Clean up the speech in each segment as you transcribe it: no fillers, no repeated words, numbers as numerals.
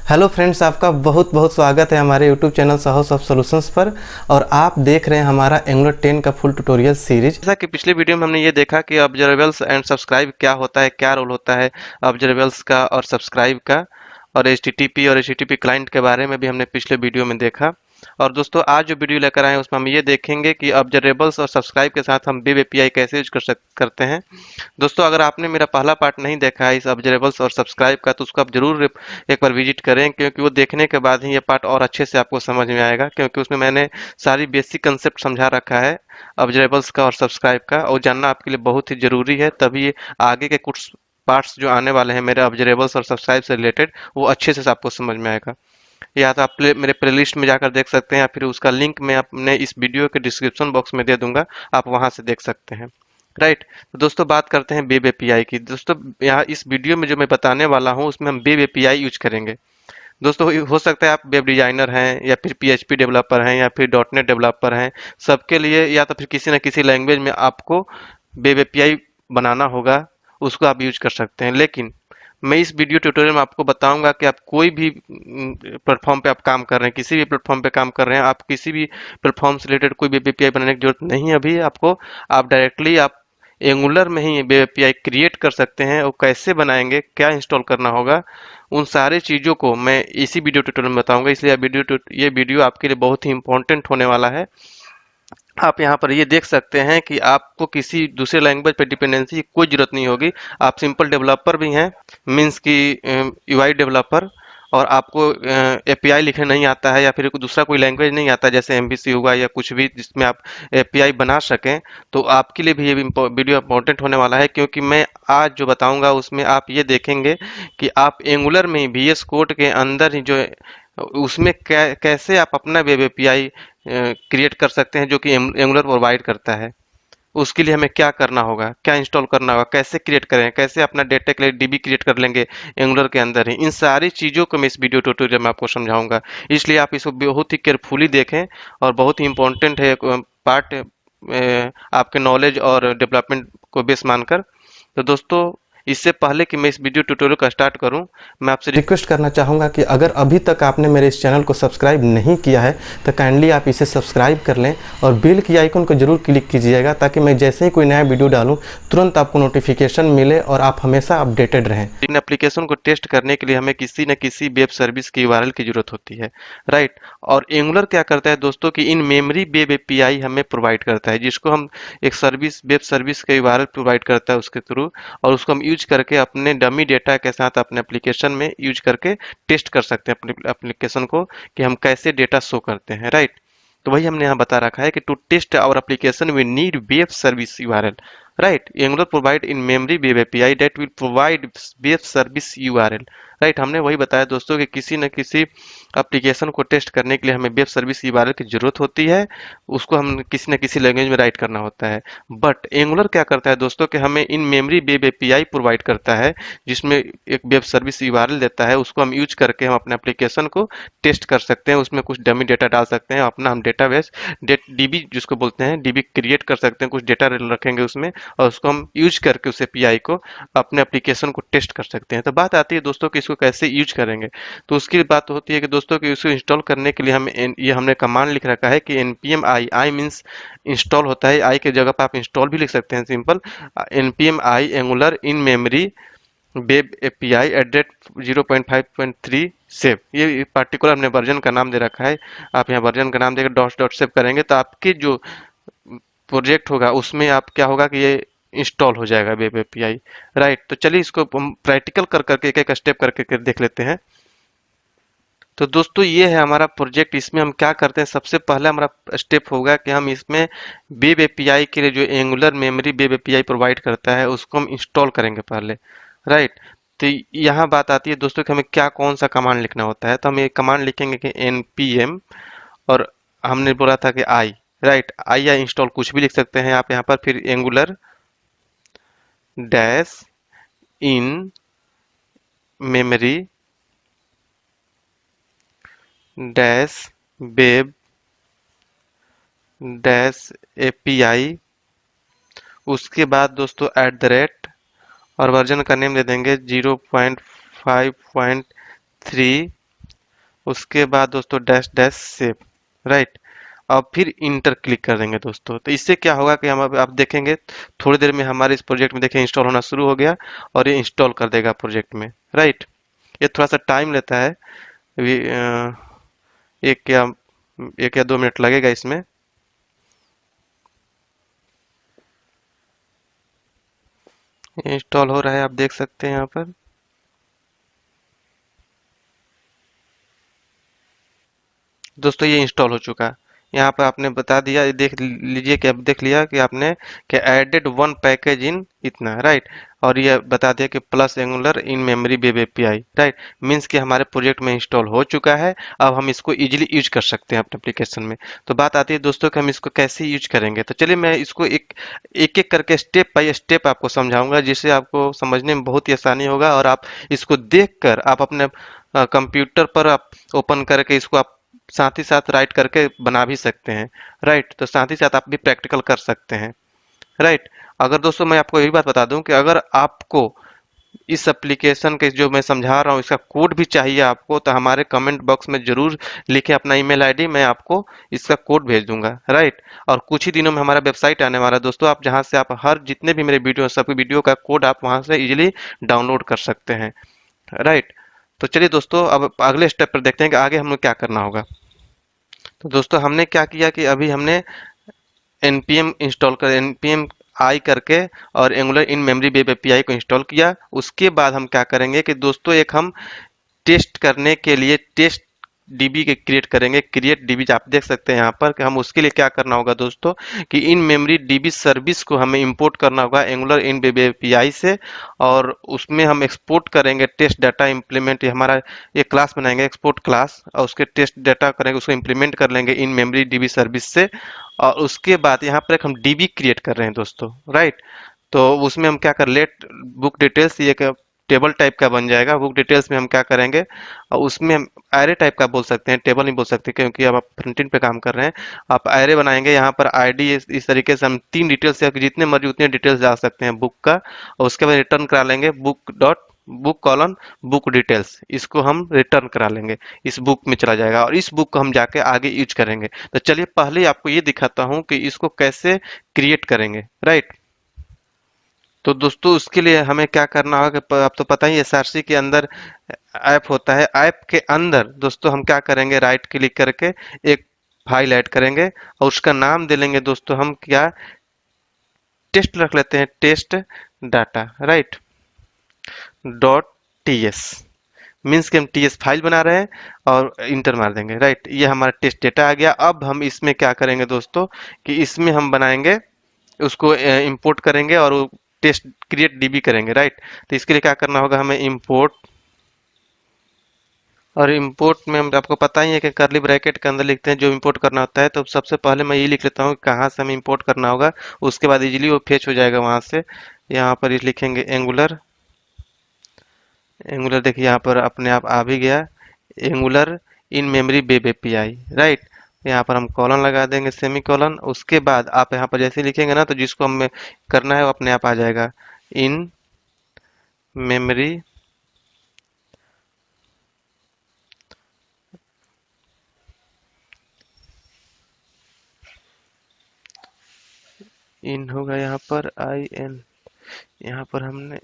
Hello friends, आपका बहुत बहुत स्वागत है हमारे YouTube channel house of solutions पर। और आप देख रहे हैं हमारा एंगुलर 10 का फुल ट्यूटोरियल सीरीज। जैसा कि पिछले वीडियो में हमने ये देखा कि ऑब्जर्वेबल्स एंड सब्सक्राइब क्या होता है, क्या रोल होता है ऑब्जर्वेबल्स का और सब्सक्राइब का, और एचटीटीपी और एचटीटीपी क्लाइंट के बारे में भी हमने पिछले वीडियो में देखा। और दोस्तों, आज जो वीडियो लेकर आए हैं उसमें हम ये देखेंगे कि ऑब्जर्वेबल्स और सब्सक्राइब के साथ हम वेब एपीआई कैसे यूज करते हैं। दोस्तों, अगर आपने मेरा पहला पार्ट नहीं देखा है इस ऑब्जर्वेबल्स और सब्सक्राइब का, तो उसको आप जरूर एक बार विजिट करें, क्योंकि वो देखने के बाद ही ये पार्ट और अच्छे से आपको समझ में आएगा, क्योंकि उसमें मैंने सारी बेसिक कंसेप्ट समझा रखा है ऑब्जर्वेबल्स का और सब्सक्राइब का, और जानना आपके लिए बहुत ही जरूरी है। तभी ये आगे के कुछ पार्ट्स जो आने वाले हैं मेरे ऑब्जर्वेबल्स और सब्सक्राइब से रिलेटेड, वो अच्छे से आपको समझ में आएगा। या तो आप मेरे प्लेलिस्ट में जाकर देख सकते हैं, या फिर उसका लिंक मैं अपने इस वीडियो के डिस्क्रिप्शन बॉक्स में दे दूंगा, आप वहां से देख सकते हैं। राइट। तो दोस्तों, बात करते हैं वेब एपीआई की। दोस्तों, यहाँ इस वीडियो में जो मैं बताने वाला हूँ उसमें हम वेब एपीआई यूज करेंगे। दोस्तों, हो सकता है आप वेब डिजाइनर हैं, या फिर पीएचपी डेवलपर हैं, या फिर डॉट नेट डेवलपर हैं। सबके लिए या तो फिर किसी न किसी लैंग्वेज में आपको वेब एपीआई बनाना होगा, उसको आप यूज कर सकते हैं। लेकिन मैं इस वीडियो ट्यूटोरियल में आपको बताऊंगा कि आप कोई भी प्लेटफॉर्म पे आप काम कर रहे हैं, किसी भी प्लेटफॉर्म पे काम कर रहे हैं, आप किसी भी प्लेटफॉर्म से रिलेटेड कोई वेब एपीआई बनाने की जरूरत नहीं है अभी आपको। आप डायरेक्टली आप एंगुलर में ही वेब एपीआई क्रिएट कर सकते हैं। और कैसे बनाएंगे, क्या इंस्टॉल करना होगा, उन सारी चीज़ों को मैं इसी वीडियो ट्यूटोरियल में बताऊंगा। इसलिए ये वीडियो आपके लिए बहुत ही इंपॉर्टेंट होने वाला है। आप यहाँ पर ये देख सकते हैं कि आपको किसी दूसरे लैंग्वेज पर डिपेंडेंसी की कोई जरूरत नहीं होगी। आप सिंपल डेवलपर भी हैं, मीन्स की यूआई डेवलपर, और आपको एपीआई लिखने नहीं आता है, या फिर दूसरा कोई लैंग्वेज नहीं आता जैसे एमवीसी हुआ या कुछ भी जिसमें आप एपीआई बना सकें, तो आपके लिए भी ये वीडियो इंपॉर्टेंट होने वाला है। क्योंकि मैं आज जो बताऊंगा उसमें आप ये देखेंगे कि आप एंगुलर में ही VS कोड के अंदर ही जो उसमें कैसे आप अपना वेब एपीआई क्रिएट कर सकते हैं, जो कि एंगुलर प्रोवाइड करता है। उसके लिए हमें क्या करना होगा, क्या इंस्टॉल करना होगा, कैसे क्रिएट करें, कैसे अपना डेटा के लिए डीबी क्रिएट कर लेंगे एंगुलर के अंदर ही, इन सारी चीज़ों को मैं इस वीडियो ट्यूटोरियल में आपको समझाऊंगा। इसलिए आप इसको बहुत ही केयरफुली देखें, और बहुत ही इंपॉर्टेंट है पार्ट आपके नॉलेज और डेवलपमेंट को बेस मानकर। तो दोस्तों, इससे पहले कि मैं इस वीडियो ट्यूटोरियल का स्टार्ट करूं, मैं आपसे रिक्वेस्ट करना चाहूँगा कि अगर अभी तक आपने मेरे इस चैनल को सब्सक्राइब नहीं किया है तो काइंडली आप इसे सब्सक्राइब कर लें, और बेल की आइकन को जरूर क्लिक कीजिएगा, ताकि मैं जैसे ही कोई नया वीडियो डालूं तुरंत आपको नोटिफिकेशन मिले और आप हमेशा अपडेटेड रहें। इन एप्लीकेशन को टेस्ट करने के लिए हमें किसी न किसी वेब सर्विस की यूआरएल की जरूरत होती है। राइट। और एंगुलर क्या करता है दोस्तों कि इन मेमोरी वेब एपीआई हमें प्रोवाइड करता है, जिसको हम एक सर्विस, वेब सर्विस का यूआरएल प्रोवाइड करता है उसके थ्रू, और उसको हम यूज करके अपने डमी डेटा के साथ अपने एप्लीकेशन में यूज करके टेस्ट कर सकते हैं अपने एप्लीकेशन को, कि हम कैसे डेटा शो करते हैं। राइट। तो वही हमने यहाँ बता रखा है कि to test our application we need web service URL. Right. Angular provide in memory web API that will provide web service URL. Right. हमने वही बताया दोस्तों कि किसी न किसी एप्लीकेशन को टेस्ट करने के लिए हमें वेब सर्विस यूआरएल की जरूरत होती है, उसको हम किसी न किसी लैंग्वेज में राइट करना होता है। बट एंगुलर क्या करता है दोस्तों कि हमें इन मेमोरी वेब एपीआई प्रोवाइड करता है, जिसमें एक वेब सर्विस यूआरएल देता है, उसको हम यूज करके हम अपने एप्लीकेशन को टेस्ट कर सकते हैं, उसमें कुछ डमी डेटा डाल सकते हैं, अपना हम डेटाबेस डीबी जिसको बोलते हैं डीबी क्रिएट कर सकते हैं, कुछ डेटा रखेंगे उसमें, और उसको हम यूज करके उस एपीआई को अपने एप्लीकेशन को टेस्ट कर सकते हैं। तो बात आती है दोस्तों कि इसको कैसे यूज करेंगे। तो उसकी बात होती है कि दोस्तों कि इसको इंस्टॉल करने के लिए हम ये हमने कमांड लिख रखा है कि npm आई मीन्स इंस्टॉल होता है, आई के जगह पर आप इंस्टॉल भी लिख सकते हैं simple. npm i Angular in memory web API at 0.5.3 save, ये पार्टिकुलर हमने वर्जन का नाम दे रखा है। आप यहाँ वर्जन का नाम देकर डॉट डॉट सेव करेंगे, तो आपके जो प्रोजेक्ट होगा उसमें आप क्या होगा कि ये इंस्टॉल हो जाएगा वेब एपीआई। राइट। तो चलिए इसको हम प्रैक्टिकल कर करके एक एक स्टेप करके देख लेते हैं। तो दोस्तों, ये है हमारा प्रोजेक्ट। इसमें हम क्या करते हैं, सबसे पहले हमारा स्टेप होगा कि हम इसमें वेब एपीआई के लिए जो angular memory web API provide करता है उसको हम इंस्टॉल करेंगे पहले। राइट। तो यहाँ बात आती है दोस्तों कि हमें क्या कौन सा कमांड लिखना होता है। तो हम ये कमांड लिखेंगे कि npm, और हमने बोला था कि आई। राइट। आई या इंस्टॉल कुछ भी लिख सकते हैं आप यहाँ पर, फिर angular dash in memory dash web dash API, उसके बाद दोस्तों @ और वर्जन का नेम दे देंगे 0.5.3 उसके बाद दोस्तों डैश डैश सेव, राइट। अब फिर इंटर क्लिक कर देंगे दोस्तों। तो इससे क्या होगा कि हम अब आप देखेंगे थोड़ी देर में हमारे इस प्रोजेक्ट में देखिए इंस्टॉल होना शुरू हो गया और ये इंस्टॉल कर देगा प्रोजेक्ट में, राइट। ये थोड़ा सा टाइम लेता है, अभी एक या 1 या 2 मिनट लगेगा इसमें। इंस्टॉल हो रहा है, आप देख सकते हैं यहाँ पर। दोस्तों ये इंस्टॉल हो चुका है। यहाँ पर आपने बता दिया, ये देख लीजिए कि अब देख लिया कि आपने कि एडेड वन पैकेज इन इतना, राइट। और ये बता दिया कि plus angular in memory web API, right. Means कि हमारे प्रोजेक्ट में इंस्टॉल हो चुका है। अब हम इसको इजीली यूज कर सकते हैं अपने एप्लीकेशन में। तो बात आती है दोस्तों कि हम इसको कैसे यूज करेंगे। तो चलिए मैं इसको एक एक एक करके स्टेप बाय स्टेप आपको समझाऊंगा, जिससे आपको समझने में बहुत ही आसानी होगा और आप इसको देखकर आप अपने कंप्यूटर पर आप ओपन करके इसको आप साथ ही साथ राइट करके बना भी सकते हैं, राइट। तो साथ ही साथ आप भी प्रैक्टिकल कर सकते हैं, राइट। अगर दोस्तों मैं आपको यही बात बता दूं कि अगर आपको इस एप्लीकेशन के जो मैं समझा रहा हूँ इसका कोड भी चाहिए आपको, तो हमारे कमेंट बॉक्स में जरूर लिखें अपना ईमेल आईडी, मैं आपको इसका कोड भेज दूंगा, राइट। और कुछ ही दिनों में हमारा वेबसाइट आने वाला है दोस्तों, आप जहां से आप हर जितने भी मेरे वीडियो सभी वीडियो का कोड आप वहां से इजीली डाउनलोड कर सकते हैं, राइट। तो चलिए दोस्तों अब अगले स्टेप पर देखते हैं कि आगे हमें क्या करना होगा। तो दोस्तों हमने क्या किया कि अभी हमने npm इंस्टॉल कर npm आई करके और angular in memory web API को इंस्टॉल किया। उसके बाद हम क्या करेंगे कि दोस्तों एक हम टेस्ट करने के लिए टेस्ट डीबी के क्रिएट करेंगे। क्रिएट डीबी आप देख सकते हैं यहाँ पर कि हम उसके लिए क्या करना होगा दोस्तों कि इन मेमोरी डीबी सर्विस को हमें इंपोर्ट करना होगा एंगुलर इन वेब एपीआई से, और उसमें हम एक्सपोर्ट करेंगे टेस्ट डाटा इम्प्लीमेंट। हमारा एक क्लास बनाएंगे एक्सपोर्ट क्लास और उसके टेस्ट डाटा करेंगे, उसको इम्प्लीमेंट कर लेंगे इन मेमोरी डीबी सर्विस से। और उसके बाद यहाँ पर एक हम डीबी क्रिएट कर रहे हैं दोस्तों, राइट। तो उसमें हम क्या कर लेट बुक डिटेल्स, ये टेबल टाइप का बन जाएगा। बुक डिटेल्स में हम क्या करेंगे और उसमें हम एरे टाइप का बोल सकते हैं, टेबल नहीं बोल सकते क्योंकि अब आप फ्रंट एंड पे काम कर रहे हैं। आप एरे बनाएंगे, यहाँ पर आईडी इस तरीके से हम 3 डिटेल्स या जितने मर्जी उतने डिटेल्स डाल सकते हैं बुक का, और उसके बाद रिटर्न करा लेंगे book dot book colon book details, इसको हम रिटर्न करा लेंगे, इस बुक में चला जाएगा और इस बुक को हम जाके आगे यूज करेंगे। तो चलिए पहले आपको ये दिखाता हूँ कि इसको कैसे क्रिएट करेंगे, राइट। तो दोस्तों उसके लिए हमें क्या करना होगा कि आप तो पता ही एसआरसी के अंदर ऐप होता है। ऐप के अंदर दोस्तों हम क्या करेंगे, राइट क्लिक करके एक फाइल ऐड करेंगे और उसका नाम दे लेंगे दोस्तों हम क्या, टेस्ट रख लेते हैं, test data, right dot T S. Means कि हम टी एस फाइल बना रहे हैं और इंटर मार देंगे, राइट। ये हमारा टेस्ट डेटा आ गया। अब हम इसमें क्या करेंगे दोस्तों कि इसमें हम बनाएंगे, उसको इंपोर्ट करेंगे और वो टेस्ट क्रिएट डीबी करेंगे, राइट। तो इसके लिए क्या करना होगा, हमें इंपोर्ट, और इंपोर्ट में आपको पता ही है कि करली ब्रैकेट के अंदर लिखते हैं जो इंपोर्ट करना होता है। तो सबसे पहले मैं ये लिख लेता हूँ कहाँ से हमें इंपोर्ट करना होगा, उसके बाद इजीली वो फेच हो जाएगा वहां से। यहाँ पर ये लिखेंगे एंगुलर। एंगुलर देखिए यहाँ पर अपने आप आ भी गया, angular in memory web API, right. यहाँ पर हम कॉलन लगा देंगे, सेमी कॉलन। उसके बाद आप यहाँ पर जैसे लिखेंगे ना, तो जिसको हमें करना है वो अपने आप आ जाएगा, इन मेमोरी इन होगा, यहाँ पर आई एन, यहाँ पर हमने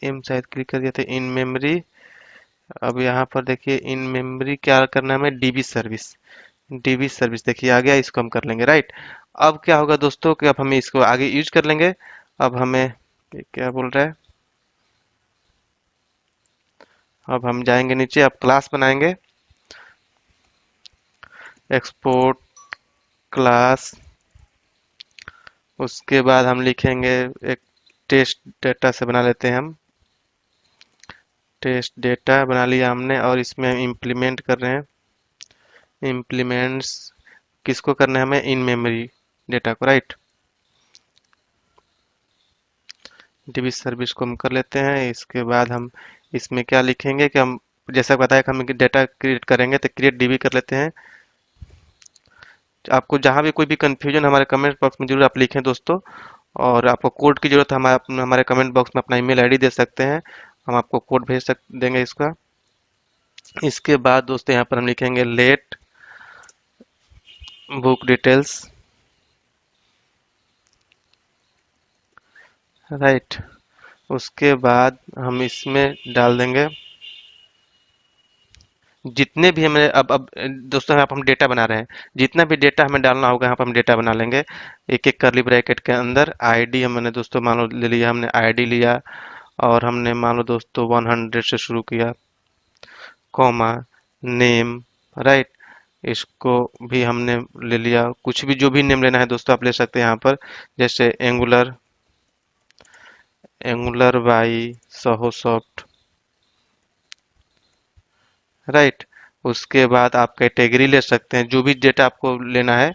एम शायद क्लिक कर दिया था, इन मेमोरी। अब यहाँ पर देखिए इन मेमोरी क्या करना है हमें, डीबी सर्विस। डीबी सर्विस देखिए आ गया, इसको हम कर लेंगे, राइट। अब क्या होगा दोस्तों कि अब हमें इसको आगे यूज कर लेंगे। अब हमें ये क्या बोल रहा है, अब हम जाएंगे नीचे, अब क्लास बनाएंगे, एक्सपोर्ट क्लास। उसके बाद हम लिखेंगे एक टेस्ट डेटा से बना लेते हैं हम, टेस्ट डेटा बना लिया हमने और इसमें हम इम्प्लीमेंट कर रहे हैं। इम्प्लीमेंट्स किसको करना है हमें, इन मेमोरी डेटा को, राइट। डीबी सर्विस को हम कर लेते हैं। इसके बाद हम इसमें क्या लिखेंगे कि हम जैसा बताया कि हम डेटा क्रिएट करेंगे, तो क्रिएट डीबी कर लेते हैं। आपको जहां भी कोई भी कंफ्यूजन हमारे कमेंट बॉक्स में जरूर आप लिखें दोस्तों, और आपको कोड की जरूरत है हमारे कमेंट बॉक्स में अपना ईमेल आईडी दे सकते हैं, हम आपको कोड भेज देंगे इसका। इसके बाद दोस्तों यहाँ पर हम लिखेंगे लेट बुक डिटेल्स, राइट। उसके बाद हम इसमें डाल देंगे जितने भी हमें अब दोस्तों यहाँ पर हम डेटा बना रहे हैं, जितना भी डेटा हमें डालना होगा यहाँ पर हम डेटा बना लेंगे एक एक करली ब्रैकेट के अंदर। आईडी हमने दोस्तों मान लो ले लिया, हमने आईडी लिया और हमने मान लो दोस्तों 100 से शुरू किया, कॉमा नेम, राइट। इसको भी हमने ले लिया, कुछ भी जो भी नेम लेना है दोस्तों आप ले सकते हैं यहाँ पर, जैसे एंगुलर, एंगुलर बाई सहो सॉफ्ट, राइट। उसके बाद आप कैटेगरी ले सकते हैं, जो भी डेटा आपको लेना है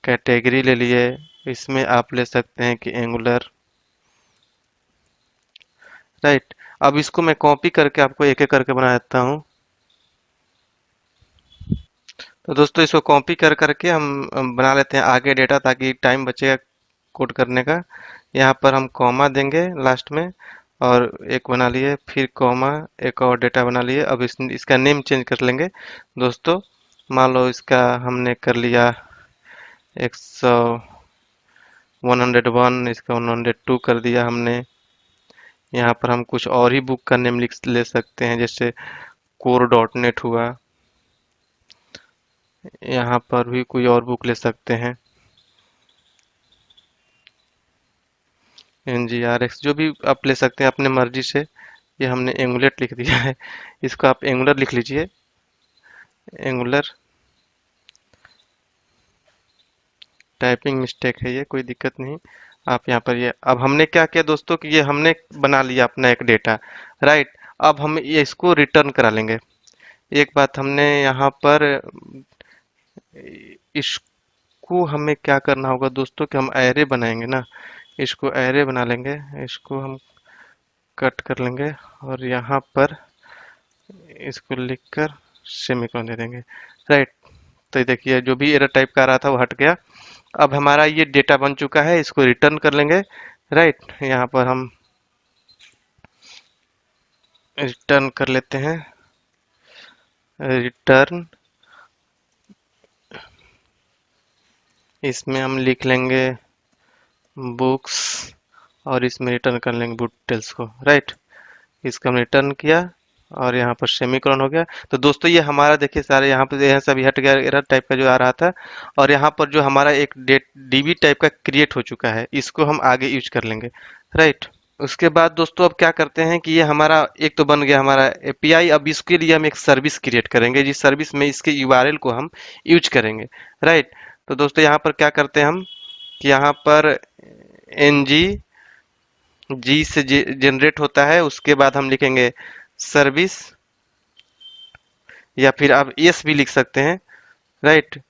कैटेगरी ले लिए। इसमें आप ले सकते हैं कि एंगुलर, राइट। अब इसको मैं कॉपी करके आपको एक एक करके बना देता हूँ। तो दोस्तों इसको कॉपी कर करके हम बना लेते हैं आगे डेटा, ताकि टाइम बचेगा कोड करने का। यहाँ पर हम कॉमा देंगे लास्ट में और एक बना लिए, फिर कॉमा, एक और डेटा बना लिए। अब इसका नेम चेंज कर लेंगे दोस्तों। मान लो इसका हमने कर लिया 100, 101, इसका 102 कर दिया हमने। यहाँ पर हम कुछ और ही बुक का नेम लिख ले सकते हैं, जैसे कोर डॉट नेट हुआ। यहाँ पर भी कोई और बुक ले सकते हैं, NGRX, जो भी आप ले सकते हैं अपने मर्जी से। ये हमने एंगुलेट लिख दिया है, इसको आप एंगुलर लिख लीजिए, एंगुलर। टाइपिंग मिस्टेक है, ये कोई दिक्कत नहीं। आप यहाँ पर ये अब हमने क्या किया दोस्तों कि ये हमने बना लिया अपना एक डेटा, राइट। अब हम ये इसको रिटर्न करा लेंगे। एक बात हमने यहाँ पर इसको हमें क्या करना होगा दोस्तों कि हम एरे बनाएंगे ना, इसको एरे बना लेंगे, इसको हम कट कर लेंगे और यहाँ पर इसको लिखकर सेमीकोलन दे देंगे, राइट। तो ये देखिए जो भी एरर टाइप का आ रहा था वो हट गया। अब हमारा ये डेटा बन चुका है, इसको रिटर्न कर लेंगे, राइट। यहाँ पर हम रिटर्न कर लेते हैं, रिटर्न। इसमें हम लिख लेंगे बुक्स और इसमें रिटर्न कर लेंगे बुक डिटेल्स को, राइट। इसका हम रिटर्न किया और यहाँ पर सेमीकोलन हो गया। तो दोस्तों ये हमारा देखिए सारे यहाँ पर यह सभी हट गया, एरर टाइप का जो आ रहा था। और यहाँ पर जो हमारा एक डेट डीबी टाइप का क्रिएट हो चुका है, इसको हम आगे यूज कर लेंगे, राइट। उसके बाद दोस्तों अब क्या करते हैं कि ये हमारा एक तो बन गया हमारा एपीआई। अब इसके लिए हम एक सर्विस क्रिएट करेंगे, जिस सर्विस में इसके यूआरएल को हम यूज करेंगे, राइट। तो दोस्तों यहाँ पर क्या करते हैं हम कि यहाँ पर एनजी जी से जनरेट होता है, उसके बाद हम लिखेंगे सर्विस, या फिर आप एस भी लिख सकते हैं, राइट।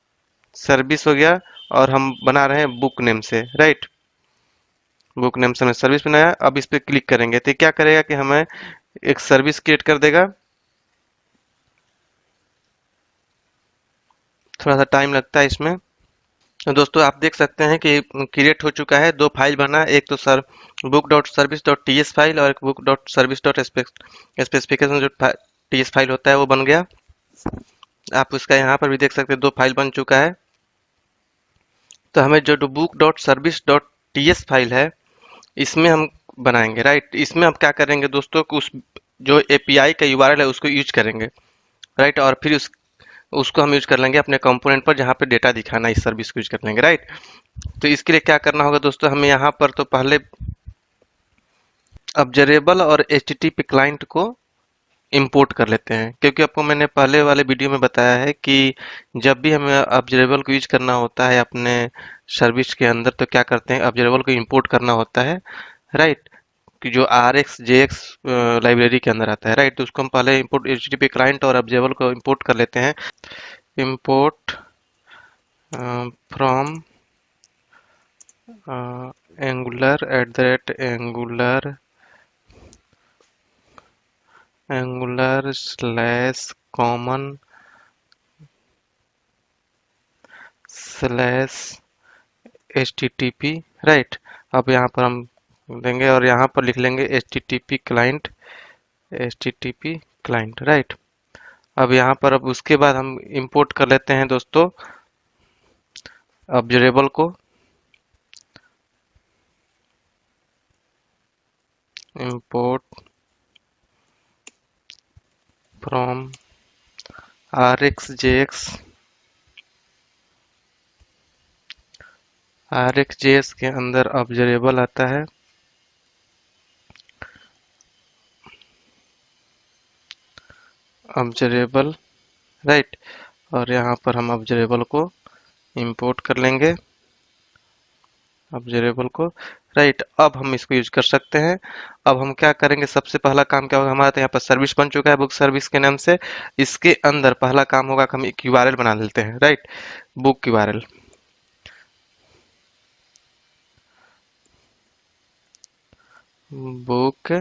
सर्विस हो गया और हम बना रहे हैं बुक नेम से, राइट। बुक नेम से हमने सर्विस बनाया। अब इस पे क्लिक करेंगे तो क्या करेगा कि हमें एक सर्विस क्रिएट कर देगा। थोड़ा सा टाइम लगता है इसमें। तो दोस्तों आप देख सकते हैं कि क्रिएट हो चुका है। दो फाइल बना, एक तो sir book dot service dot T S file और एक book dot service dot specification जो टी एस फाइल होता है वो बन गया। आप उसका यहाँ पर भी देख सकते हैं दो फाइल बन चुका है। तो हमें जो book dot service dot T S file है इसमें हम बनाएंगे, राइट। इसमें हम क्या करेंगे दोस्तों कि उस जो एपीआई का यूआरएल है उसको यूज करेंगे, राइट। और फिर उसको हम यूज कर लेंगे अपने कंपोनेंट पर, जहाँ पे डेटा दिखाना इस सर्विस को यूज कर लेंगे, राइट। तो इसके लिए क्या करना होगा दोस्तों, हमें यहाँ पर तो पहले ऑब्जर्वेबल और एचटीटीपी क्लाइंट को इंपोर्ट कर लेते हैं, क्योंकि आपको मैंने पहले वाले वीडियो में बताया है कि जब भी हमें ऑब्जर्वेबल को यूज करना होता है अपने सर्विस के अंदर तो क्या करते हैं ऑब्जर्वेबल को इंपोर्ट करना होता है, राइट। कि जो RX JX लाइब्रेरी के अंदर आता है, राइट। तो उसको हम पहले इंपोर्ट HTTP क्लाइंट और ऑब्जर्वेबल को इंपोर्ट कर लेते हैं। Import from angular angular slash common slash HTTP, right. अब यहाँ पर हम देंगे और यहाँ पर लिख लेंगे HTTP client HTTP client, right. अब यहाँ पर अब उसके बाद हम इंपोर्ट कर लेते हैं दोस्तों ऑब्जर्वेबल को। इंपोर्ट फ्रॉम RxJS, RxJS के अंदर ऑब्जर्वेबल आता है। Observable, right. और यहाँ पर हम ऑब्जर्वेबल को इंपोर्ट कर लेंगे, ऑब्जर्वेबल को, राइट। अब हम इसको यूज कर सकते हैं। अब हम क्या करेंगे, सबसे पहला काम क्या होगा हमारा, तो यहाँ पर सर्विस बन चुका है बुक सर्विस के नाम से। इसके अंदर पहला काम होगा कि हम एक यूआरएल बना लेते हैं, right. Book URL, book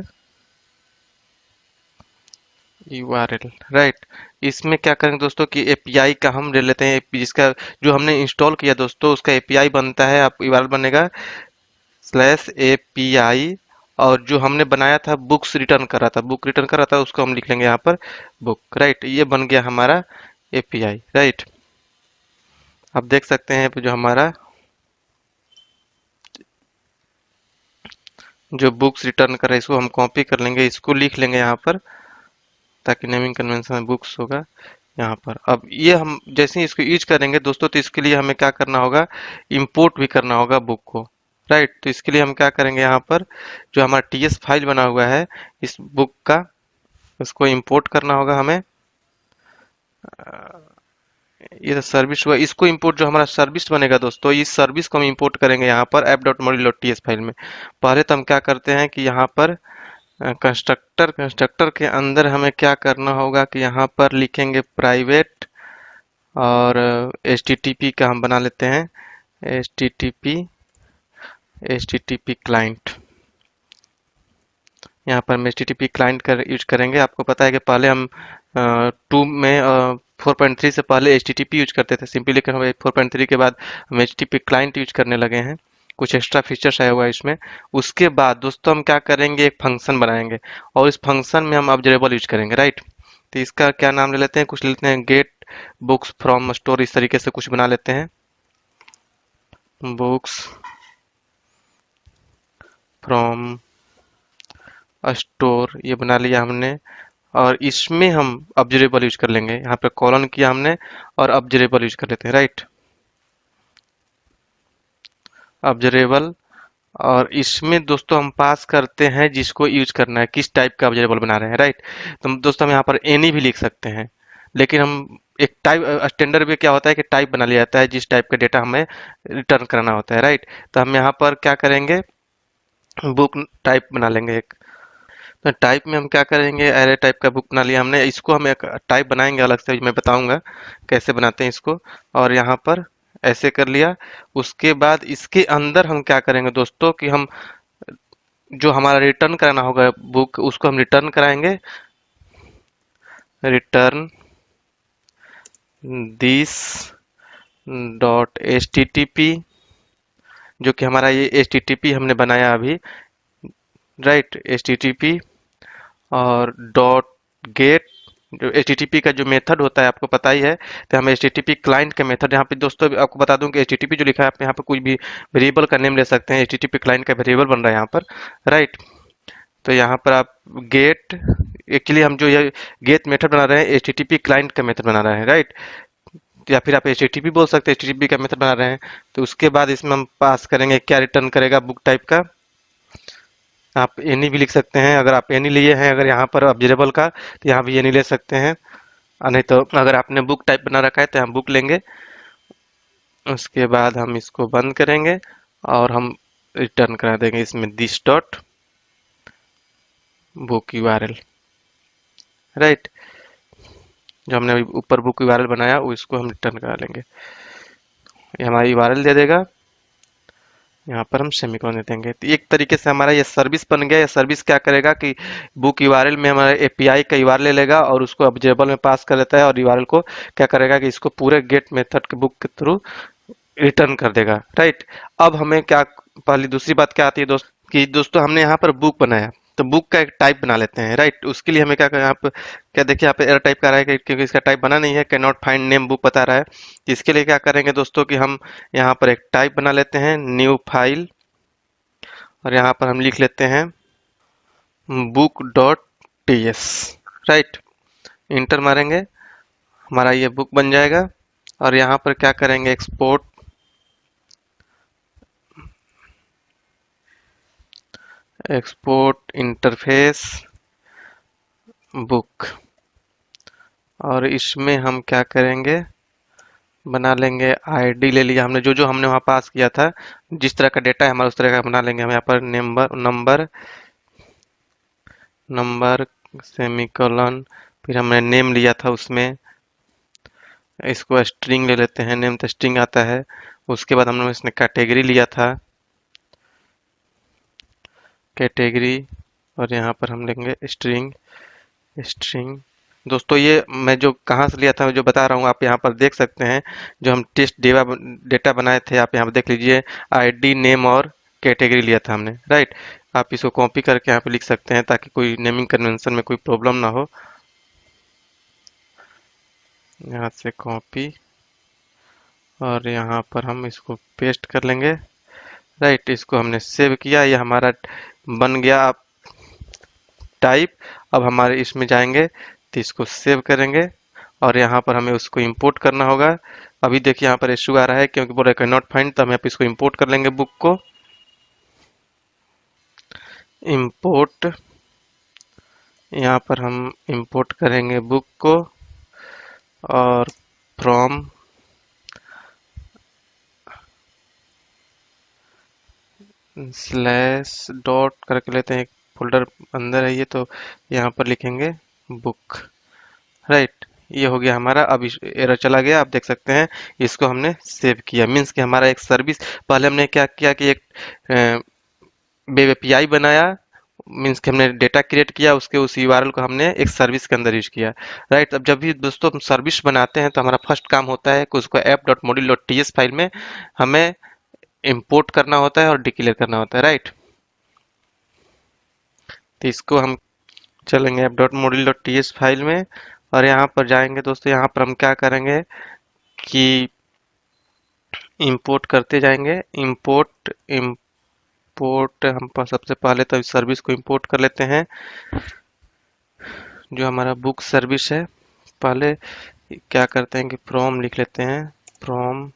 URL, right. इसमें क्या करेंगे दोस्तों कि एपीआई का हम ले लेते हैं, जिसका जो हमने इंस्टॉल किया दोस्तों उसका एपीआई बनता है, आप यूआरएल बनेगा /API। और जो हमने बनाया था बुक्स रिटर्न कर रहा था, बुक रिटर्न कर रहा था, उसको हम लिख लेंगे यहाँ पर बुक, राइट। ये बन गया हमारा एपीआई, राइट। आप देख सकते हैं जो हमारा जो बुक्स रिटर्न कर रहा है, इसको हम कॉपी कर लेंगे, इसको लिख लेंगे यहाँ पर, ताकि नेमिंग कन्वेंशन में बुक्स होगा यहाँ पर। अब ये हम जैसे ही इसको यूज करेंगे दोस्तों, तो इसके लिए हमें क्या करना होगा, इंपोर्ट भी करना होगा बुक को, राइट। तो इसके लिए हम क्या करेंगे, यहाँ पर जो हमारा टीएस फाइल बना हुआ है इस बुक का, उसको इंपोर्ट करना होगा हमें। ये तो सर्विस हुआ, इसको इंपोर्ट जो हमारा सर्विस बनेगा दोस्तों, इस सर्विस को हम इंपोर्ट करेंगे यहाँ पर app.module.ts फाइल में। पहले तो हम क्या करते हैं कि यहाँ पर कंस्ट्रक्टर के अंदर हमें क्या करना होगा कि यहाँ पर लिखेंगे प्राइवेट, और HTTP का हम बना लेते हैं HTTP क्लाइंट। यहाँ पर हम HTTP क्लाइंट का यूज करेंगे। आपको पता है कि पहले हम 2 में 4.3 से पहले HTTP यूज करते थे सिंपली, लेकिन हम 4.3 के बाद हम HTTP क्लाइंट यूज करने लगे हैं। कुछ एक्स्ट्रा फीचर्स आया हुआ है इसमें। उसके बाद दोस्तों हम क्या करेंगे, एक फंक्शन बनाएंगे, और इस फंक्शन में हम ऑब्जर्वेबल यूज करेंगे, राइट। तो इसका क्या नाम ले लेते हैं, कुछ ले लेते हैं गेट बुक्स फ्रॉम स्टोर, इस तरीके से कुछ बना लेते हैं, बुक्स फ्रॉम स्टोर, ये बना लिया हमने। और इसमें हम ऑब्जर्वेबल यूज कर लेंगे, यहाँ पे कॉलन किया हमने और ऑब्जर्वेबल यूज कर लेते हैं, राइट। ऑब्जर्वेबल, और इसमें दोस्तों हम पास करते हैं जिसको यूज करना है, किस टाइप का ऑब्जर्वेबल बना रहे हैं, राइट। तो दोस्तों हम यहाँ पर एनी भी लिख सकते हैं, लेकिन हम एक टाइप स्टैंडर्ड में क्या होता है कि टाइप बना लिया जाता है जिस टाइप का डेटा हमें रिटर्न करना होता है, राइट। तो हम यहाँ पर क्या करेंगे, बुक टाइप बना लेंगे एक। तो टाइप में हम क्या करेंगे, एरे टाइप का बुक बना लिया हमने, इसको हम एक टाइप बनाएंगे अलग से, मैं बताऊंगा कैसे बनाते हैं इसको। और यहाँ पर ऐसे कर लिया। उसके बाद इसके अंदर हम क्या करेंगे दोस्तों कि हम जो हमारा रिटर्न कराना होगा बुक, उसको हम रिटर्न कराएंगे, रिटर्न दिस .htp, जो कि हमारा ये HTTP हमने बनाया अभी, राइट, HTTP। और डॉट गेट, जो HTTP का जो मेथड होता है आपको पता ही है, तो हम HTTP क्लाइंट का मेथड, यहाँ पे दोस्तों आपको बता दूं कि HTTP जो लिखा है आप यहाँ पे कोई भी वेरिएबल का नेम ले सकते हैं, HTTP क्लाइंट का वेरिएबल बन रहा है यहाँ पर, राइट। तो यहाँ पर आप गेट, एक्चुअली हम जो ये गेट मेथड बना रहे हैं HTTP क्लाइंट का मेथड बना रहे हैं, राइट। या फिर आप HTTP बोल सकते हैं, HTTP का मेथड बना रहे हैं। तो उसके बाद इसमें हम पास करेंगे, क्या रिटर्न करेगा, बुक टाइप का। आप एनी भी लिख सकते हैं, अगर आप एनी लिए हैं अगर यहाँ पर ऑब्जर्वेबल का, तो यहाँ भी एनी ले सकते हैं। नहीं तो अगर आपने बुक टाइप बना रखा है तो हम बुक लेंगे। उसके बाद हम इसको बंद करेंगे और हम रिटर्न करा देंगे इसमें this dot book URL, right. जो हमने अभी ऊपर बुक यूआरएल बनाया वो इसको हम रिटर्न करा लेंगे, ये हमारा यूआरएल दे देगा। यहाँ पर हम सेमीकोलन दे देंगे। तो एक तरीके से हमारा ये सर्विस बन गया। ये सर्विस क्या करेगा कि बुक यूआरएल में हमारा एपीआई का यूआरएल ले लेगा और उसको ऑब्जर्वेबल में पास कर देता है, और यूआरएल को क्या करेगा कि इसको पूरे गेट मेथड के बुक के थ्रू रिटर्न कर देगा, राइट। अब हमें क्या, पहली दूसरी बात क्या आती है दोस्त, कि दोस्तों हमने यहाँ पर बुक बनाया, तो बुक का एक टाइप बना लेते हैं, राइट। उसके लिए हमें क्या करें, आप क्या देखिए यहाँ पे एरर टाइप कर रहा है क्योंकि इसका टाइप बना नहीं है, can not find name book बता रहा है। तो इसके लिए क्या करेंगे दोस्तों कि हम यहाँ पर एक टाइप बना लेते हैं, न्यू फाइल, और यहाँ पर हम लिख लेते हैं book dot T S, right. Inter मारेंगे, हमारा ये बुक बन जाएगा। और यहाँ पर क्या करेंगे, एक्सपोर्ट इंटरफेस बुक, और इसमें हम क्या करेंगे, बना लेंगे आईडी, ले लिया हमने जो जो हमने वहाँ पास किया था, जिस तरह का डेटा है हमारा उस तरह का बना लेंगे हम। यहाँ पर नंबर नंबर नंबर सेमीकोलन, फिर हमने नेम लिया था उसमें, इसको स्ट्रिंग ले लेते हैं, नेम तो स्ट्रिंग आता है। उसके बाद हमने इसने कैटेगरी लिया था, कैटेगरी, और यहाँ पर हम लेंगे स्ट्रिंग। स्ट्रिंग दोस्तों, ये मैं जो कहाँ से लिया था जो बता रहा हूँ, आप यहाँ पर देख सकते हैं। जो हम टेस्ट डेटा बनाए थे, आप यहाँ पर देख लीजिए, आईडी, नेम और कैटेगरी लिया था हमने, राइट। आप इसको कॉपी करके यहाँ पे लिख सकते हैं ताकि कोई नेमिंग कन्वेंशन में कोई प्रॉब्लम ना हो। यहाँ से कॉपी, और यहाँ पर हम इसको पेस्ट कर लेंगे, राइट। इसको हमने सेव किया, ये हमारा बन गया टाइप। अब हमारे इसमें जाएंगे तो इसको सेव करेंगे, और यहाँ पर हमें उसको इंपोर्ट करना होगा। अभी देखिए यहाँ पर इशू आ रहा है क्योंकि बोल रहा है नॉट फाइंड, तो हम यहाँ पे इसको इंपोर्ट कर लेंगे बुक को। इंपोर्ट, यहाँ पर हम इंपोर्ट करेंगे बुक को, और फ्रॉम स्लैश डॉट करके लेते हैं, एक फोल्डर अंदर है ये, तो यहाँ पर लिखेंगे बुक, राइट। ये हो गया हमारा। अब एरर चला गया, आप देख सकते हैं। इसको हमने सेव किया, मीन्स कि हमारा एक सर्विस, पहले हमने क्या किया कि एक वेब एपीआई बनाया, मीन्स कि हमने डेटा क्रिएट किया, उसके उस यूआरएल को हमने एक सर्विस के अंदर यूज किया, राइट। अब जब भी दोस्तों हम सर्विस बनाते हैं तो हमारा फर्स्ट काम होता है कि उसको app.module.ts फाइल में हमें इंपोर्ट करना होता है और डिक्लेयर करना होता है, राइट। तो इसको हम चलेंगे app.module.ts फाइल में, और यहाँ पर जाएंगे दोस्तों। यहाँ पर हम क्या करेंगे कि इंपोर्ट करते जाएंगे, इंपोर्ट इंपोर्ट, हम सबसे पहले तो इस सर्विस को इंपोर्ट कर लेते हैं, जो हमारा बुक सर्विस है। पहले क्या करते हैं कि फ्रॉम लिख लेते हैं, फ्रॉम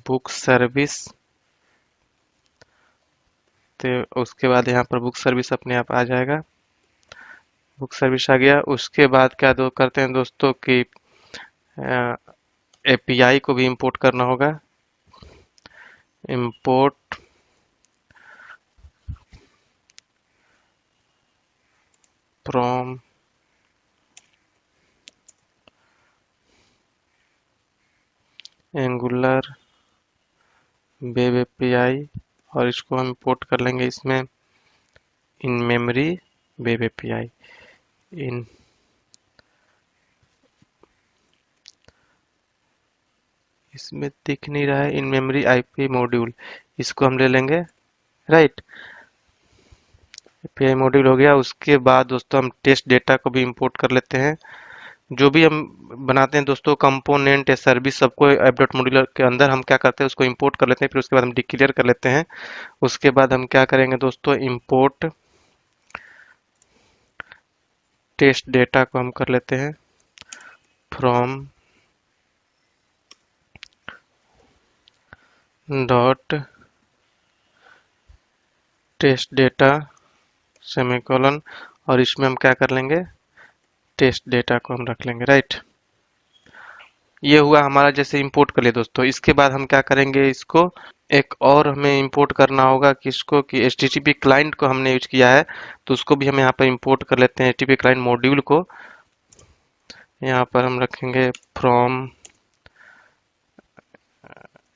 बुक सर्विस, तो उसके बाद यहाँ पर बुक सर्विस अपने आप आ जाएगा। बुक सर्विस आ गया। उसके बाद क्या दो करते हैं दोस्तों कि एपीआई को भी इंपोर्ट करना होगा। Import from angular web API, और इसको हम इंपोर्ट कर लेंगे इसमें इन मेमोरी वेब एपीआई, इन इसमें दिख नहीं रहा है, इन मेमोरी आईपी मॉड्यूल, इसको हम ले लेंगे, राइट। एपीआई मॉड्यूल हो गया। उसके बाद दोस्तों हम टेस्ट डेटा को भी इंपोर्ट कर लेते हैं। जो भी हम बनाते हैं दोस्तों, कंपोनेंट या सर्विस, सबको ऐप डॉट मॉड्यूलर के अंदर हम क्या करते हैं, उसको इंपोर्ट कर लेते हैं, फिर उसके बाद हम डिक्लेयर कर लेते हैं। उसके बाद हम क्या करेंगे दोस्तों, इंपोर्ट टेस्ट डेटा को हम कर लेते हैं from dot test data semicolon, और इसमें हम क्या कर लेंगे, टेस्ट डेटा को हम रख लेंगे, राइट। ये हुआ हमारा जैसे इंपोर्ट कर लिया दोस्तों। इसके बाद हम क्या करेंगे, इसको एक और हमें इंपोर्ट करना होगा, किसको कि HTTP क्लाइंट को हमने यूज किया है, तो उसको भी हम यहाँ पर इंपोर्ट कर लेते हैं, HTTP क्लाइंट मॉड्यूल को। यहाँ पर हम रखेंगे from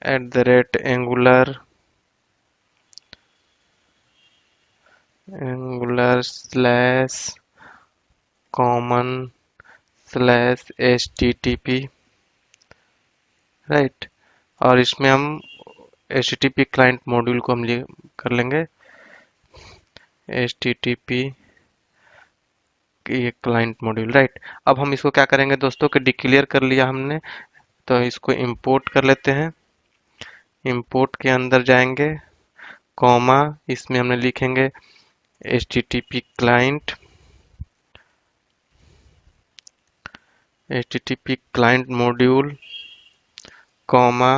@angular slash common slash HTTP, right. और इसमें हम HTTP क्लाइंट मॉड्यूल को हम कर लेंगे HTTP ये क्लाइंट मॉड्यूल, राइट। अब हम इसको क्या करेंगे दोस्तों कि डिक्लेयर कर लिया हमने, तो इसको इंपोर्ट कर लेते हैं। इंपोर्ट के अंदर जाएंगे, कॉमा, इसमें हमने लिखेंगे HTTP client, HTTP client module, comma,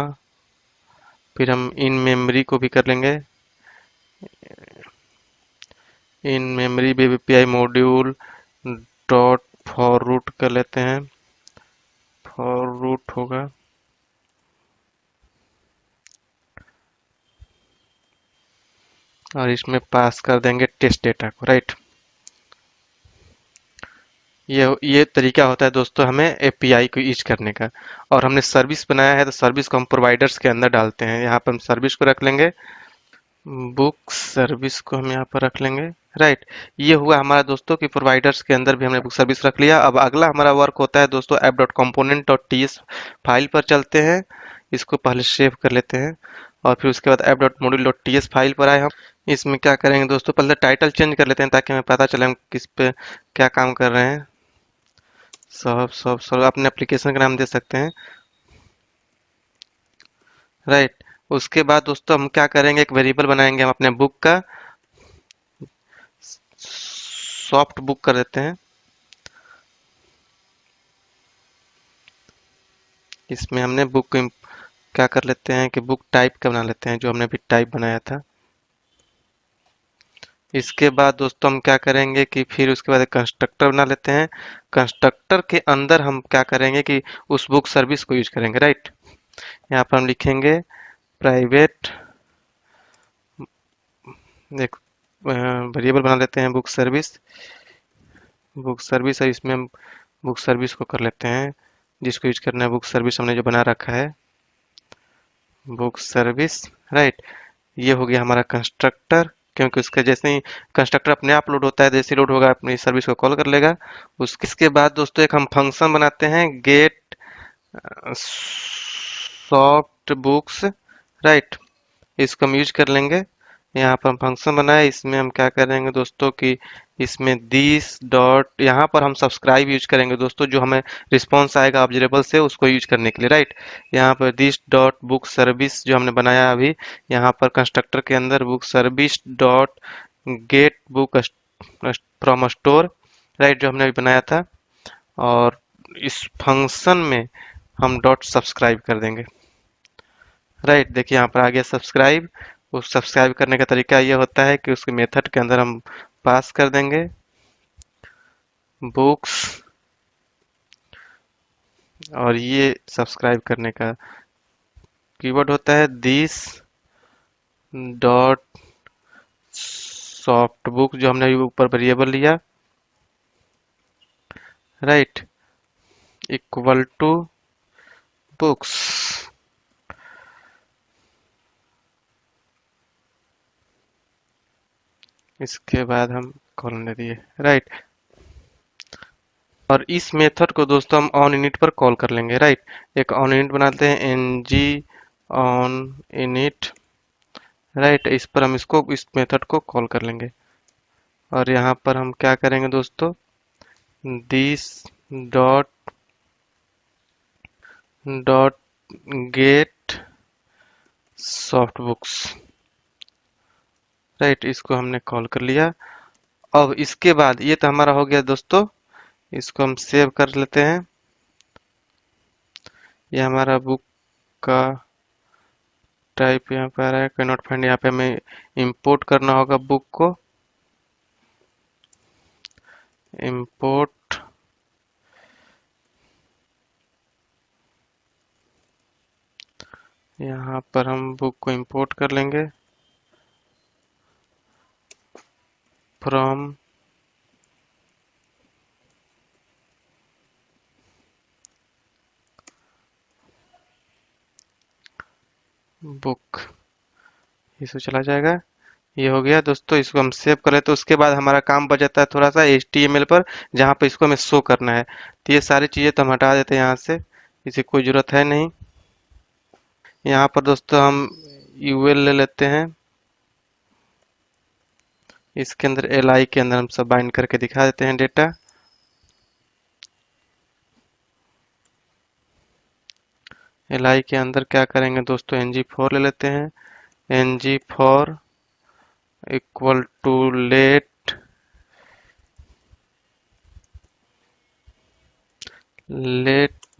फिर हम इन मेमोरी को भी कर लेंगे, in memory BPI module dot for root कर लेते हैं, फॉर रूट होगा, और इसमें पास कर देंगे टेस्ट डेटा को, राइट। ये तरीका होता है दोस्तों हमें एपीआई को यूज करने का। और हमने सर्विस बनाया है तो सर्विस को हम प्रोवाइडर्स के अंदर डालते हैं। यहाँ पर हम सर्विस को रख लेंगे, बुक सर्विस को हम यहाँ पर रख लेंगे, राइट। ये हुआ हमारा दोस्तों कि प्रोवाइडर्स के अंदर भी हमने बुक सर्विस रख लिया। अब अगला हमारा वर्क होता है दोस्तों app dot component dot TS file पर चलते हैं। इसको पहले सेव कर लेते हैं और फिर उसके बाद app dot module dot TS file पर आए हम। इसमें क्या करेंगे दोस्तों, पहले टाइटल चेंज कर लेते हैं ताकि हमें पता चले हम किस पे क्या काम कर रहे हैं। सब सब सब अपने एप्लीकेशन का नाम दे सकते हैं, राइट। उसके बाद दोस्तों हम क्या करेंगे, एक वेरिएबल बनाएंगे हम अपने बुक का, सॉफ्ट बुक कर देते हैं। इसमें हमने बुक को क्या कर लेते हैं कि बुक टाइप का बना लेते हैं, जो हमने अभी टाइप बनाया था। इसके बाद दोस्तों हम क्या करेंगे कि फिर उसके बाद एक कंस्ट्रक्टर बना लेते हैं। कंस्ट्रक्टर के अंदर हम क्या करेंगे कि उस बुक सर्विस को यूज करेंगे, राइट। यहाँ पर हम लिखेंगे प्राइवेट, एक वेरिएबल बना लेते हैं बुक सर्विस, बुक सर्विस, और इसमें हम बुक सर्विस को कर लेते हैं जिसको यूज करना है। बुक सर्विस हमने जो बना रखा है, बुक सर्विस, राइट। ये हो गया हमारा कंस्ट्रक्टर, क्योंकि उसके जैसे ही कंस्ट्रक्टर अपने आप लोड होता है, जैसे लोड होगा अपनी सर्विस को कॉल कर लेगा। उसके बाद दोस्तों एक हम फंक्शन बनाते हैं, गेट सॉफ्ट बुक्स, राइट। इसको हम यूज कर लेंगे। यहाँ पर हम फंक्शन बनाए, इसमें हम क्या करेंगे दोस्तों कि इसमें दिस डॉट, यहाँ पर हम सब्सक्राइब यूज करेंगे दोस्तों, जो हमें रिस्पॉन्स आएगा ऑब्जरेबल से उसको यूज करने के लिए, राइट। यहाँ पर दिस डॉट बुक सर्विस जो हमने बनाया अभी, यहाँ पर कंस्ट्रक्टर के अंदर book service dot gate book from store, right, जो हमने अभी बनाया था। और इस फंक्शन में हम डॉट सब्सक्राइब कर देंगे, राइट। देखिए यहाँ पर आ गया सब्सक्राइब। उस सब्सक्राइब करने का तरीका ये होता है कि उसके मेथड के अंदर हम पास कर देंगे बुक्स, और ये सब्सक्राइब करने का कीवर्ड होता है दिस डॉट सॉफ्ट बुक, जो हमने अभी ऊपर वेरिएबल लिया, राइट, इक्वल टू बुक्स। इसके बाद हम कॉलन दे दिए, राइट। और इस मेथड को दोस्तों हम ऑन इनिट पर कॉल कर लेंगे, राइट। एक ऑन इनिट बनाते हैं, ng ऑन इनिट, राइट। इस पर हम इसको इस मेथड को कॉल कर लेंगे। और यहाँ पर हम क्या करेंगे दोस्तों, this dot dot gate soft books, right. इसको हमने कॉल कर लिया। अब इसके बाद ये तो हमारा हो गया दोस्तों, इसको हम सेव कर लेते हैं। ये हमारा बुक का टाइप यहाँ पे आ रहा है, कैन नॉट फाइंड। यहाँ पे हमें इंपोर्ट करना होगा बुक को, इंपोर्ट, यहाँ पर हम बुक को इंपोर्ट कर लेंगे फ्रॉम बुक, इसको चला जाएगा। ये हो गया दोस्तों, इसको हम सेव कर लेते हैं। तो उसके बाद हमारा काम बच जाता है थोड़ा सा HTML पर, जहाँ पे इसको हमें शो करना है। तो ये सारी चीज़ें तो हम हटा देते हैं यहाँ से, इसे कोई ज़रूरत है नहीं। यहाँ पर दोस्तों हम यूएल ले लेते हैं, इसके अंदर एलआई के अंदर हम सब बाइंड करके दिखा देते हैं डेटा। एलआई के अंदर क्या करेंगे दोस्तों, ng4 ले लेते हैं, ng4 equal to let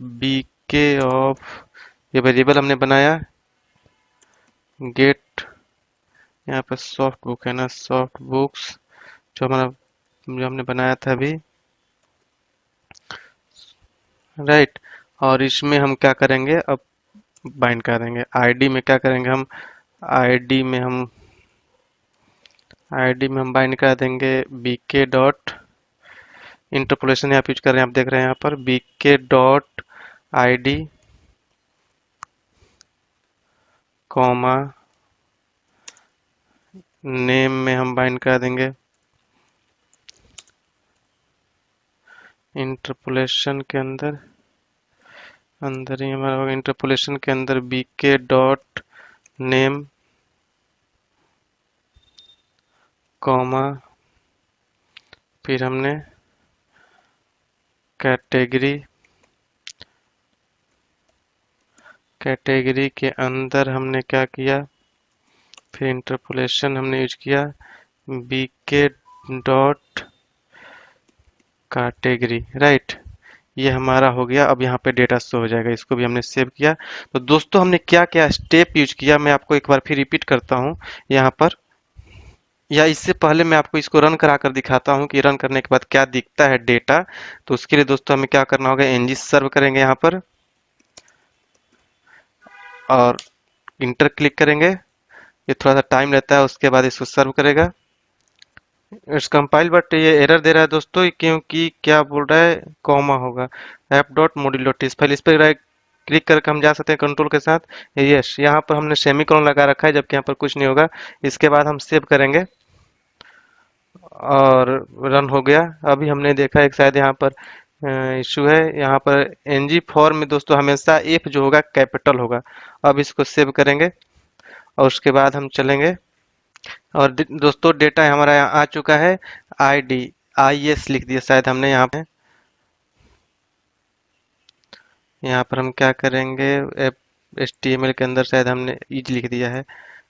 BK of, ये वेरिएबल हमने बनाया, गेट यहाँ पर सॉफ्ट बुक है ना, सॉफ्ट बुक्स जो हमने बनाया था अभी, राइट। और इसमें हम क्या करेंगे, अब बाइंड करेंगे आईडी में, क्या करेंगे हम आईडी में हम बाइंड कर देंगे बीके डॉट, इंटरपोलेशन यहाँ पे यूज कर रहे हैं, आप देख रहे हैं यहाँ पर BK dot ID comma name में हम बाइंड कर देंगे इंटरपोलेशन के अंदर ही हमारा होगा, इंटरपोलेशन के अंदर बीके डॉट नेम कॉमा फिर हमने कैटेगरी के अंदर हमने क्या किया, फिर इंटरपोलेशन हमने यूज किया बीके डॉट कैटेगरी, राइट। ये हमारा हो गया। अब यहाँ पे डेटा शो हो जाएगा, इसको भी हमने सेव किया। तो दोस्तों हमने क्या क्या स्टेप यूज किया, मैं आपको एक बार फिर रिपीट करता हूँ यहाँ पर, या इससे पहले मैं आपको इसको रन करा कर दिखाता हूँ कि रन करने के बाद क्या दिखता है डेटा। तो उसके लिए दोस्तों हमें क्या करना होगा, ng सर्व करेंगे यहाँ पर और इंटर क्लिक करेंगे, ये थोड़ा सा टाइम लेता है, उसके बाद इसको सर्व करेगा। इट्स कंपाइल बट ये एरर दे रहा है दोस्तों, क्योंकि क्या बोल रहा है, कॉमा होगा ऐप डॉट मॉड्यूल डॉट इस फाइल, इस पर राइट क्लिक करके हम जा सकते हैं कंट्रोल के साथ, यस। यहाँ पर हमने सेमीकोलन लगा रखा है, जबकि यहाँ पर कुछ नहीं होगा। इसके बाद हम सेव करेंगे और रन हो गया। अभी हमने देखा एक शायद यहाँ पर इशू है, यहाँ पर ng4 में दोस्तों हमेशा f जो होगा कैपिटल होगा। अब इसको सेव करेंगे और उसके बाद हम चलेंगे और दोस्तों डेटा हमारा यहाँ आ चुका है, IS लिख दिया शायद हमने यहाँ पे। यहाँ पर हम क्या करेंगे, HTML के अंदर शायद हमने इज लिख दिया है,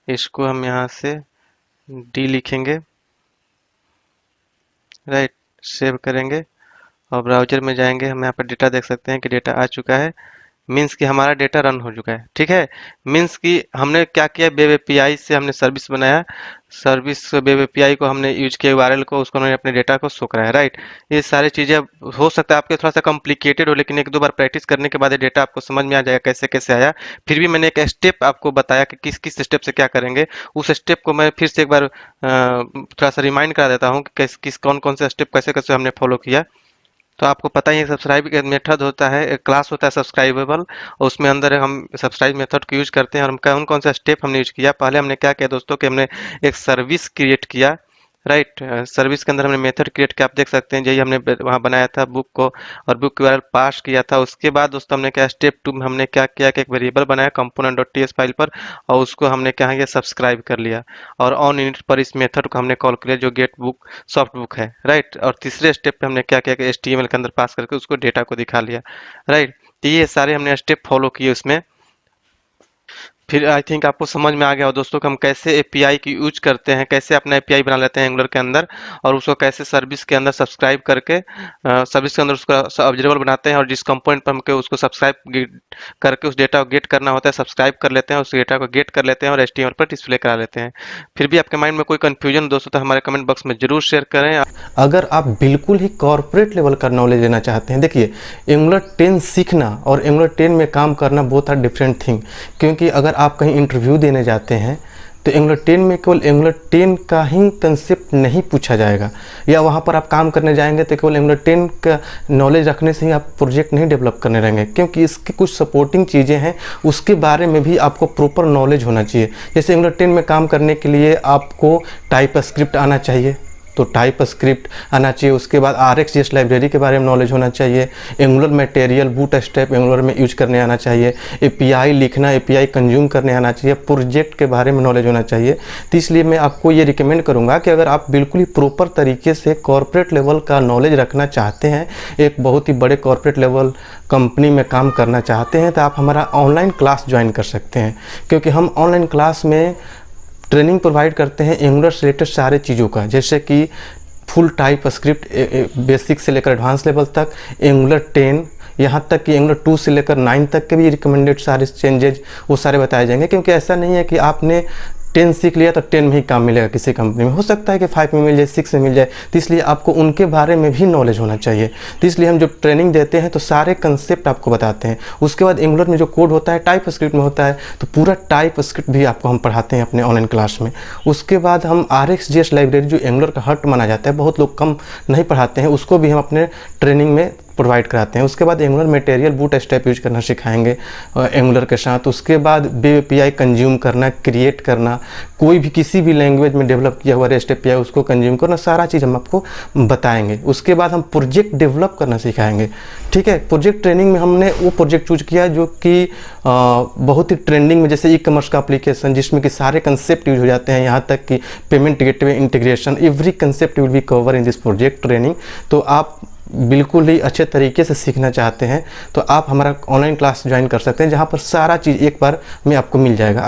इसको हम यहाँ से D लिखेंगे, राइट। सेव करेंगे और ब्राउजर में जाएंगे, हम यहाँ पर डेटा देख सकते हैं कि डेटा आ चुका है, मीन्स कि हमारा डेटा रन हो चुका है, ठीक है। मीन्स कि हमने क्या किया, वेब एपीआई से हमने सर्विस बनाया, सर्विस वेब एपीआई को हमने यूज किया, यूआरएल को, उसको हमने अपने डेटा को शो कराया, राइट। ये सारी चीजें हो सकता है आपके थोड़ा सा कॉम्प्लिकेटेड हो, लेकिन एक दो बार प्रैक्टिस करने के बाद ये डेटा आपको समझ में आ जाएगा कैसे कैसे आया। फिर भी मैंने एक स्टेप आपको बताया कि किस किस स्टेप से क्या करेंगे, उस स्टेप को मैं फिर से एक बार थोड़ा सा रिमाइंड करा देता हूँ कि किस कौन कौन से स्टेप कैसे कैसे हमने फॉलो किया। तो आपको पता ही है सब्सक्राइब मेथड होता है, एक क्लास होता है सब्सक्राइबेबल, और उसमें अंदर हम सब्सक्राइब मेथड को यूज करते हैं। और हम कौन कौन सा स्टेप हमने यूज किया, पहले हमने क्या किया दोस्तों कि हमने एक सर्विस क्रिएट किया, राइट। सर्विस के अंदर हमने मेथड क्रिएट किया, आप देख सकते हैं यही हमने वहाँ बनाया था बुक को, और बुक की यूआरएल पास किया था। उसके बाद दोस्तों हमने क्या, स्टेप 2 में हमने क्या किया कि एक वेरिएबल बनाया component.ts फाइल पर, और उसको हमने क्या है सब्सक्राइब कर लिया, और ऑन यूनिट पर इस मेथड को हमने कॉल किया जो गेट बुक सॉफ्ट बुक है, राइट। और तीसरे स्टेप पे हमने क्या किया कि HTML के अंदर पास करके उसको डेटा को दिखा लिया, राइट। तो ये सारे हमने स्टेप फॉलो किए उसमें। फिर आई थिंक आपको समझ में आ गया हो दोस्तों कि हम कैसे एपीआई की यूज करते हैं, कैसे अपना एपीआई बना लेते हैं एंगुलर के अंदर, और उसको कैसे सर्विस के अंदर सब्सक्राइब करके सर्विस के अंदर उसका ऑब्जर्वेबल बनाते हैं, और जिस कंपोनेंट पर हमको उसको सब्सक्राइब करके उस डेटा को गेट करना होता है, सब्सक्राइब कर लेते हैं, उस डेटा को गेट कर लेते हैं और HTML पर डिस्प्ले करा लेते हैं। फिर भी आपके माइंड में कोई कंफ्यूजन दोस्तों तो हमारे कमेंट बॉक्स में जरूर शेयर करें। अगर आप बिल्कुल ही कॉर्पोरेट लेवल का नॉलेज लेना चाहते हैं, देखिए एंगुलर 10 सीखना और एंगुलर 10 में काम करना बोथ आर डिफरेंट थिंग। क्योंकि अगर आप कहीं इंटरव्यू देने जाते हैं तो एंगुलर 10 में केवल एंगुलर 10 का ही कंसेप्ट नहीं पूछा जाएगा, या वहाँ पर आप काम करने जाएंगे तो केवल एंगुलर 10 का नॉलेज रखने से ही आप प्रोजेक्ट नहीं डेवलप करने रहेंगे, क्योंकि इसकी कुछ सपोर्टिंग चीज़ें हैं, उसके बारे में भी आपको प्रॉपर नॉलेज होना चाहिए। जैसे एंगुलर 10 में काम करने के लिए आपको टाइप स्क्रिप्ट आना चाहिए, तो टाइप स्क्रिप्ट आना चाहिए। उसके बाद RxJS लाइब्रेरी के बारे में नॉलेज होना चाहिए। एंगुलर मटेरियल बूटस्ट्रैप एंगुलर में यूज करने आना चाहिए। API लिखना, API कंज्यूम करने आना चाहिए। प्रोजेक्ट के बारे में नॉलेज होना चाहिए। तो इसलिए मैं आपको ये रिकमेंड करूँगा कि अगर आप बिल्कुल ही प्रॉपर तरीके से कॉर्पोरेट लेवल का नॉलेज रखना चाहते हैं, एक बहुत ही बड़े कॉर्पोरेट लेवल कंपनी में काम करना चाहते हैं, तो आप हमारा ऑनलाइन क्लास ज्वाइन कर सकते हैं। क्योंकि हम ऑनलाइन क्लास में ट्रेनिंग प्रोवाइड करते हैं एंगुलर से रिलेटेड सारे चीज़ों का, जैसे कि फुल टाइप स्क्रिप्ट बेसिक से लेकर एडवांस लेवल तक, एंगुलर 10, यहाँ तक कि एंगुलर 2 से लेकर 9 तक के भी रिकमेंडेड सारे चेंजेज वो सारे बताए जाएंगे। क्योंकि ऐसा नहीं है कि आपने 10 सीख लिया तो 10 में ही काम मिलेगा किसी कंपनी में, हो सकता है कि 5 में मिल जाए, 6 में मिल जाए। तो इसलिए आपको उनके बारे में भी नॉलेज होना चाहिए। तो इसलिए हम जब ट्रेनिंग देते हैं तो सारे कंसेप्ट आपको बताते हैं। उसके बाद एंगुलर में जो कोड होता है टाइप स्क्रिप्ट में होता है, तो पूरा टाइप स्क्रिप्ट भी आपको हम पढ़ाते हैं अपने ऑनलाइन क्लास में। उसके बाद हम RxJS लाइब्रेरी जो एंगुलर का हर्ट माना जाता है, बहुत लोग कम नहीं पढ़ाते हैं, उसको भी हम अपने ट्रेनिंग में प्रोवाइड कराते हैं। उसके बाद एंगुलर मटेरियल बूटस्ट्रैप यूज करना सिखाएंगे एंगुलर के साथ। उसके बाद वेब API कंज्यूम करना, क्रिएट करना, कोई भी किसी भी लैंग्वेज में डेवलप किया हुआ REST API उसको कंज्यूम करना, सारा चीज़ हम आपको बताएंगे। उसके बाद हम प्रोजेक्ट डेवलप करना सिखाएंगे। ठीक है, प्रोजेक्ट ट्रेनिंग में हमने वो प्रोजेक्ट चूज किया जो कि बहुत ही ट्रेंडिंग में, जैसे ई-कॉमर्स का एप्लीकेशन जिसमें कि सारे कंसेप्ट यूज हो जाते हैं, यहाँ तक कि payment gateway integration, every concept will be cover in this project training. तो आप बिल्कुल ही अच्छे तरीके से सीखना चाहते हैं तो आप हमारा ऑनलाइन क्लास ज्वाइन कर सकते हैं, जहाँ पर सारा चीज़ एक बार में आपको मिल जाएगा।